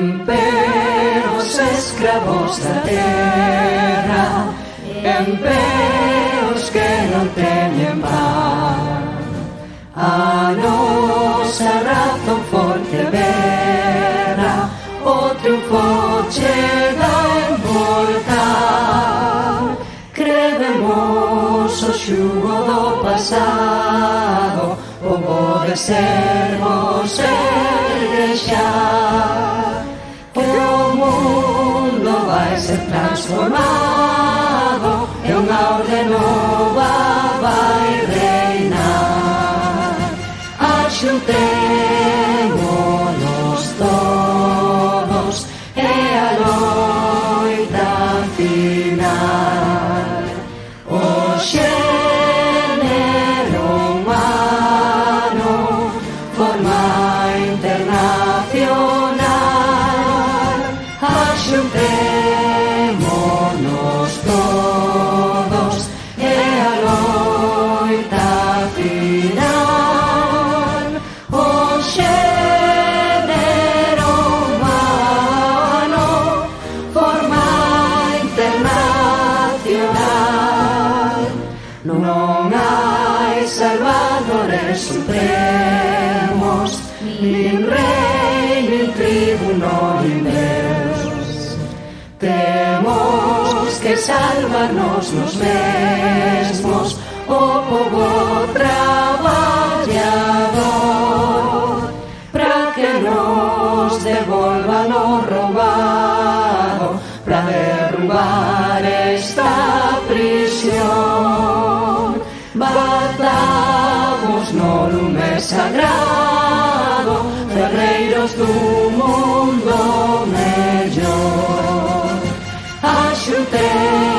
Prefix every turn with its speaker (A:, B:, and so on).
A: en pé os escravos da terra, en pé os que non teñen pan. A nosa razón forte berra, o triunfo chega en volcar. Crebemos o xugo do pasado, o bo de sermos ergue xa, que o mundo vai ser transformado e unha orde nova vai reinar. Axuntémonos todos e a loita final. O xénero humano forma internacional. Axuntémonos todos e a loita final. O xénero humano forma internacional. Non hai salvadores supremos, nin rei, nin tribuno, nin Deus. Temos que salvarnos nos mesmos, o pobo traballador, pra que nos devolvan o roubado, pra derrubar esta prisión. Batamos no lume sagrado, ferreiros do mundo mellor. Axuntemos